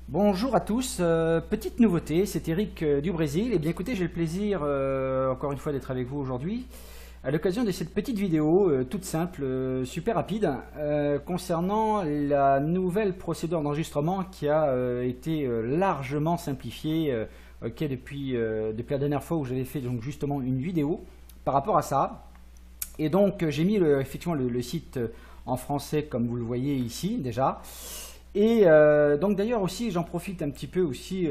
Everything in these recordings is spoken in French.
Bonjour à tous, petite nouveauté, c'est Eric du Brésil. Et bien écoutez, j'ai le plaisir encore une fois d'être avec vous aujourd'hui à l'occasion de cette petite vidéo toute simple, super rapide, concernant la nouvelle procédure d'enregistrement qui a été largement simplifiée depuis la dernière fois où j'avais fait donc justement une vidéo par rapport à ça. Et donc j'ai mis effectivement le site en français comme vous le voyez ici déjà. Et donc d'ailleurs aussi j'en profite un petit peu aussi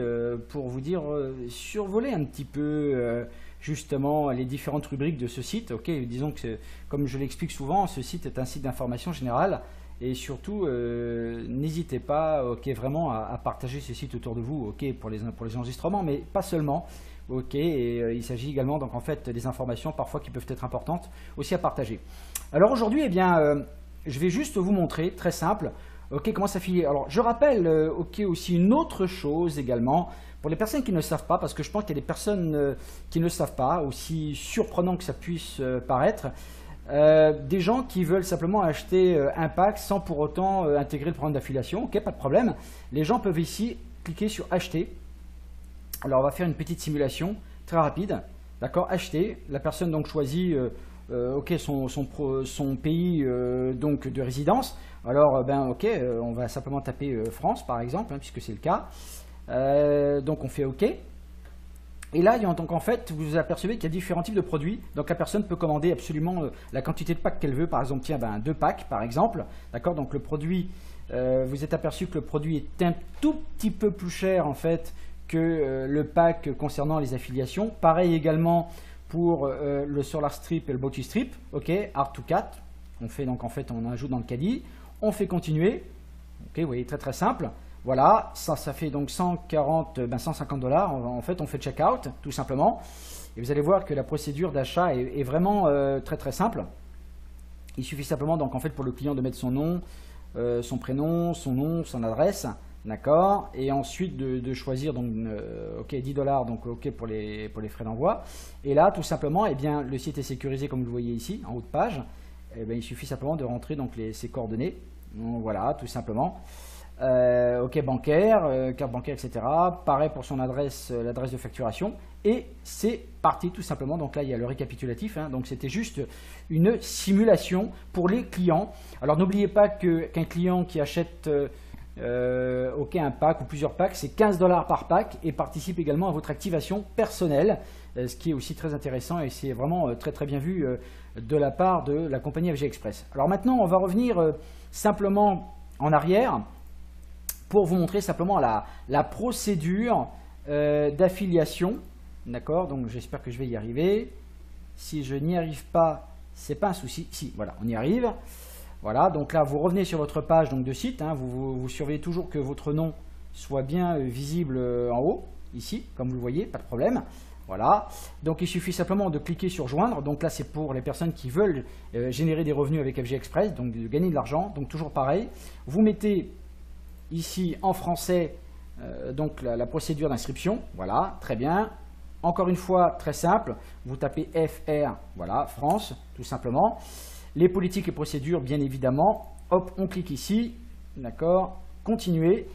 pour vous dire survoler un petit peu justement les différentes rubriques de ce site. Ok, disons que comme je l'explique souvent, ce site est un site d'information générale et surtout n'hésitez pas vraiment à partager ce site autour de vous pour les enregistrements, mais pas seulement. Et il s'agit également donc en fait des informations parfois qui peuvent être importantes aussi à partager. Alors aujourd'hui eh bien je vais juste vous montrer très simple. Comment s'affilier? Alors, je rappelle aussi une autre chose également, pour les personnes qui ne savent pas, parce que je pense qu'il y a des personnes qui ne savent pas, aussi surprenant que ça puisse paraître, des gens qui veulent simplement acheter un pack sans pour autant intégrer le programme d'affiliation. Ok, pas de problème. Les gens peuvent ici cliquer sur acheter. Alors, on va faire une petite simulation très rapide. D'accord, acheter. La personne donc choisit son pays donc de résidence. Alors on va simplement taper France par exemple, puisque c'est le cas. Donc on fait OK. Et là, donc en fait, vous apercevez qu'il y a différents types de produits. Donc la personne peut commander absolument la quantité de packs qu'elle veut. Par exemple, tiens, 2 packs par exemple. D'accord. Donc le produit, vous êtes aperçu que le produit est un tout petit peu plus cher en fait que le pack concernant les affiliations. Pareil également pour le Solar Strip et le Bounty Strip. Ok, Hard to Cat. On fait donc en fait, on ajoute dans le caddie. On fait continuer. Ok, vous voyez, très très simple. Voilà, ça fait donc 150 $. En fait, on fait checkout tout simplement. Et vous allez voir que la procédure d'achat est vraiment très très simple. Il suffit simplement donc en fait pour le client de mettre son nom, son prénom, son nom, son adresse, d'accord. Et ensuite de choisir donc 10 $, donc ok pour les frais d'envoi. Et là, tout simplement, eh bien le site est sécurisé comme vous le voyez ici en haut de page. Eh bien, il suffit simplement de rentrer donc ses coordonnées. Donc, voilà, tout simplement. Bancaire, carte bancaire, etc. Pareil pour son adresse, l'adresse de facturation. Et c'est parti tout simplement. Donc là, il y a le récapitulatif. Donc c'était juste une simulation pour les clients. Alors n'oubliez pas qu'un client qui achète un pack ou plusieurs packs, c'est 15 $ par pack et participe également à votre activation personnelle, ce qui est aussi très intéressant et c'est vraiment très très bien vu de la part de la compagnie FG Express. Alors maintenant, on va revenir simplement en arrière pour vous montrer simplement la procédure d'affiliation. D'accord, donc j'espère que je vais y arriver. Si je n'y arrive pas, c'est pas un souci. Si, voilà, on y arrive. Voilà, donc là, vous revenez sur votre page donc, de site. Vous surveillez toujours que votre nom soit bien visible en haut, ici, comme vous le voyez, pas de problème. Voilà, donc il suffit simplement de cliquer sur joindre. Donc là, c'est pour les personnes qui veulent générer des revenus avec FG Express, donc de gagner de l'argent. Donc toujours pareil, vous mettez ici en français donc la procédure d'inscription. Voilà, très bien. Encore une fois, très simple, vous tapez FR, voilà, France, tout simplement. Les politiques et procédures, bien évidemment. Hop, on clique ici, d'accord, continuer.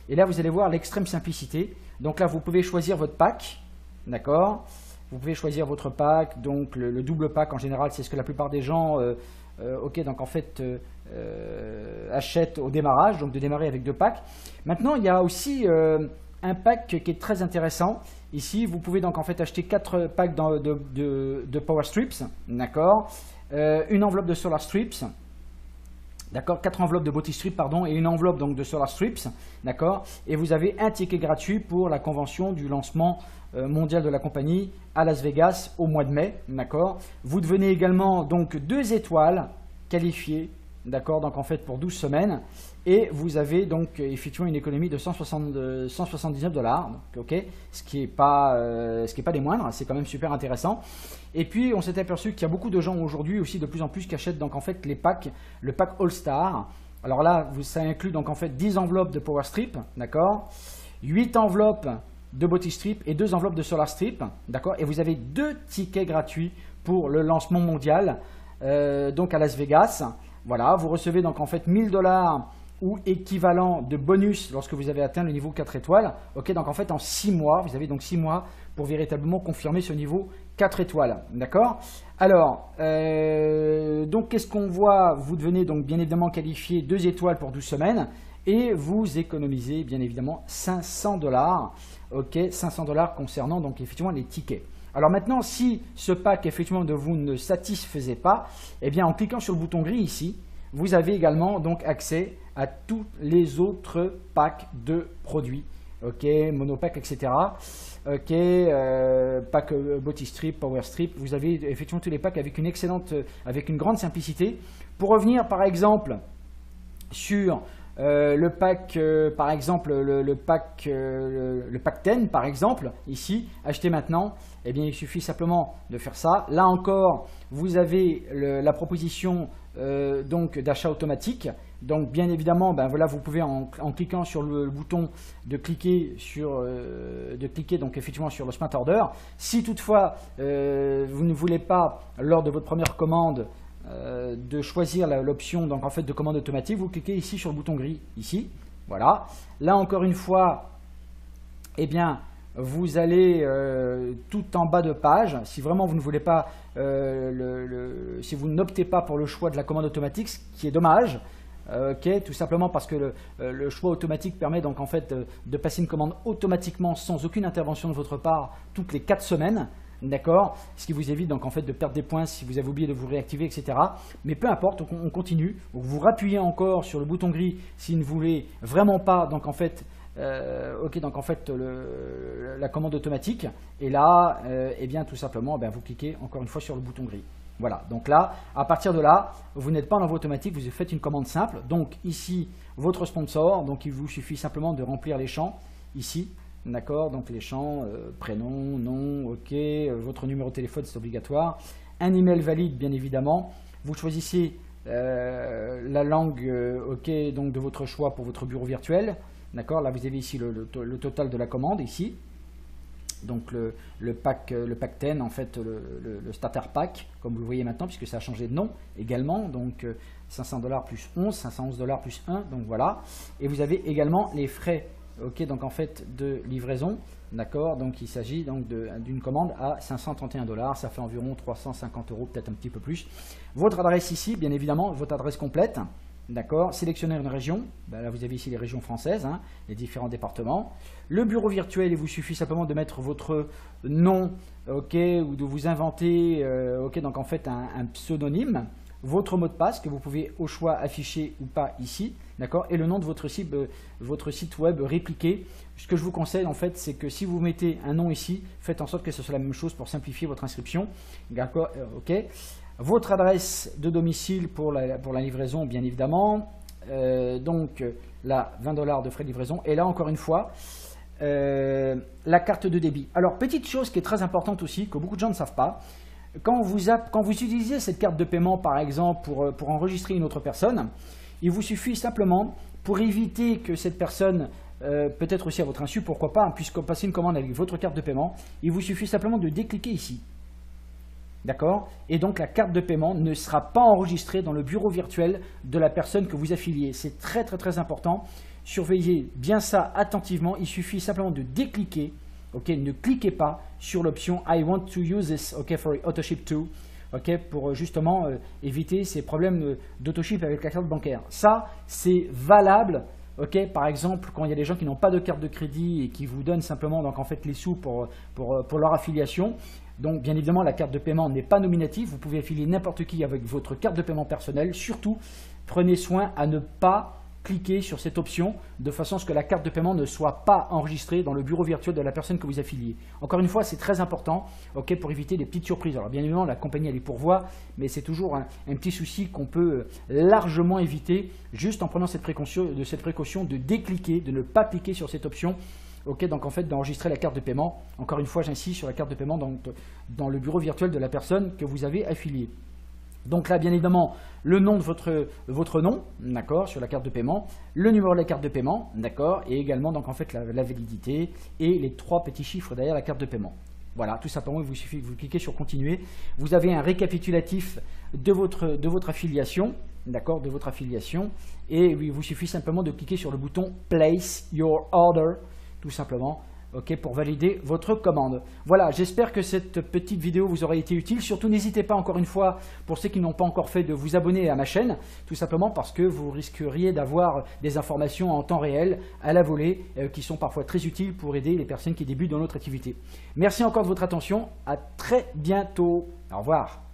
Et là, vous allez voir l'extrême simplicité. Donc là, vous pouvez choisir votre pack, d'accord. Vous pouvez choisir votre pack, donc le double pack en général, c'est ce que la plupart des gens, donc en fait, achètent au démarrage, donc de démarrer avec 2 packs. Maintenant, il y a aussi un pack qui est très intéressant. Ici, vous pouvez donc en fait acheter 4 packs de Power Strips, d'accord. Une enveloppe de Solar Strips, d'accord, 4 enveloppes de Bounty Strip, pardon, et une enveloppe donc de Solar Strips, d'accord, et vous avez un ticket gratuit pour la convention du lancement mondial de la compagnie à Las Vegas au mois de mai, d'accord. Vous devenez également donc 2 étoiles qualifiées, d'accord, donc en fait pour 12 semaines, et vous avez donc effectivement une économie de 179 $, ok, ce qui est pas des moindres, c'est quand même super intéressant. Et puis on s'est aperçu qu'il y a beaucoup de gens aujourd'hui aussi de plus en plus qui achètent donc en fait les packs, le pack All Star. Alors là, ça inclut donc en fait 10 enveloppes de Power Strip, d'accord, 8 enveloppes de Bounty Strip et 2 enveloppes de Solar Strip, d'accord, et vous avez 2 tickets gratuits pour le lancement mondial donc à Las Vegas. Voilà, vous recevez donc en fait 1000 $ ou équivalent de bonus lorsque vous avez atteint le niveau 4 étoiles. Ok, donc en fait en 6 mois, vous avez donc 6 mois pour véritablement confirmer ce niveau 4 étoiles. D'accord? Alors, donc qu'est-ce qu'on voit? Vous devenez donc bien évidemment qualifié 2 étoiles pour 12 semaines et vous économisez bien évidemment 500 $. Ok, 500 $ concernant donc effectivement les tickets. Alors maintenant, si ce pack effectivement de vous ne satisfaisait pas, eh bien en cliquant sur le bouton gris ici, vous avez également donc accès à tous les autres packs de produits. Ok, monopack, etc. Ok, pack body strip, power strip. Vous avez effectivement tous les packs avec une grande simplicité. Pour revenir par exemple sur le pack, par exemple, le pack 10, par exemple, ici, acheter maintenant, eh bien, il suffit simplement de faire ça. Là encore, vous avez la proposition donc d'achat automatique. Donc, bien évidemment, ben voilà, vous pouvez en cliquant sur le bouton de cliquer donc effectivement sur le Smart Order. Si toutefois vous ne voulez pas lors de votre première commande de choisir l'option donc en fait de commande automatique, vous cliquez ici sur le bouton gris ici, voilà. Là encore une fois, eh bien vous allez tout en bas de page. Si vraiment vous ne voulez pas si vous n'optez pas pour le choix de la commande automatique, ce qui est dommage, ok, tout simplement parce que le choix automatique permet donc en fait de passer une commande automatiquement sans aucune intervention de votre part toutes les 4 semaines. D'accord, ce qui vous évite donc en fait de perdre des points si vous avez oublié de vous réactiver, etc. Mais peu importe, on continue. Vous rappuyez encore sur le bouton gris si vous ne voulez vraiment pas donc en fait, ok, donc en fait la commande automatique. Et là, eh bien tout simplement, ben, vous cliquez encore une fois sur le bouton gris. Voilà, donc là, à partir de là, vous n'êtes pas en envoi automatique, vous faites une commande simple. Donc ici, votre sponsor, donc il vous suffit simplement de remplir les champs ici. D'accord, donc les champs, prénom, nom, ok, votre numéro de téléphone c'est obligatoire, un email valide bien évidemment, vous choisissez la langue ok, donc de votre choix pour votre bureau virtuel, d'accord, là vous avez ici le total de la commande ici, donc le pack 10 en fait, le starter pack, comme vous le voyez maintenant puisque ça a changé de nom également, donc 500 $ plus 11, 511 $ plus 1, donc voilà, et vous avez également les frais. Ok, donc en fait de livraison, d'accord, donc il s'agit donc d'une commande à 531 $, ça fait environ 350 €, peut-être un petit peu plus. Votre adresse ici, bien évidemment, votre adresse complète, d'accord, sélectionnez une région, ben là vous avez ici les régions françaises, hein, les différents départements. Le bureau virtuel, il vous suffit simplement de mettre votre nom, ok, ou de vous inventer, ok, donc en fait un pseudonyme. Votre mot de passe que vous pouvez au choix afficher ou pas ici, d'accord, et le nom de votre site web répliqué. Ce que je vous conseille en fait, c'est que si vous mettez un nom ici, faites en sorte que ce soit la même chose pour simplifier votre inscription, d'accord, ok. Votre adresse de domicile pour la livraison, bien évidemment, donc là 20 $ de frais de livraison, et là encore une fois la carte de débit. Alors petite chose qui est très importante aussi, que beaucoup de gens ne savent pas. Quand vous utilisez cette carte de paiement, par exemple, pour enregistrer une autre personne, il vous suffit simplement, pour éviter que cette personne, peut-être aussi à votre insu, pourquoi pas, puisque passer une commande avec votre carte de paiement, il vous suffit simplement de décliquer ici. D'accord? Et donc la carte de paiement ne sera pas enregistrée dans le bureau virtuel de la personne que vous affiliez. C'est très très très important. Surveillez bien ça attentivement. Il suffit simplement de décliquer. Ok, ne cliquez pas sur l'option I want to use this, ok, for AutoShip to, ok, pour justement éviter ces problèmes d'autoship avec la carte bancaire. Ça, c'est valable, ok, par exemple, quand il y a des gens qui n'ont pas de carte de crédit et qui vous donnent simplement donc en fait les sous pour leur affiliation. Donc, bien évidemment, la carte de paiement n'est pas nominative. Vous pouvez affilier n'importe qui avec votre carte de paiement personnelle. Surtout, prenez soin à ne pas cliquez sur cette option de façon à ce que la carte de paiement ne soit pas enregistrée dans le bureau virtuel de la personne que vous affiliez. Encore une fois, c'est très important, ok, pour éviter des petites surprises. Alors bien évidemment, la compagnie elle y pourvoit, mais c'est toujours un petit souci qu'on peut largement éviter juste en prenant cette précaution de décliquer, de ne pas cliquer sur cette option. Ok, donc en fait d'enregistrer la carte de paiement. Encore une fois, j'insiste sur la carte de paiement dans le bureau virtuel de la personne que vous avez affiliée. Donc là, bien évidemment, le nom de votre nom, d'accord, sur la carte de paiement, le numéro de la carte de paiement, d'accord, et également donc en fait la validité et les 3 petits chiffres derrière la carte de paiement. Voilà, tout simplement, il vous suffit que vous cliquez sur continuer. Vous avez un récapitulatif de votre affiliation, d'accord, de votre affiliation, et il vous suffit simplement de cliquer sur le bouton Place Your Order, tout simplement. Ok, pour valider votre commande. Voilà, j'espère que cette petite vidéo vous aura été utile. Surtout, n'hésitez pas encore une fois, pour ceux qui n'ont pas encore fait, de vous abonner à ma chaîne, tout simplement parce que vous risqueriez d'avoir des informations en temps réel, à la volée, qui sont parfois très utiles pour aider les personnes qui débutent dans notre activité. Merci encore de votre attention, à très bientôt. Au revoir.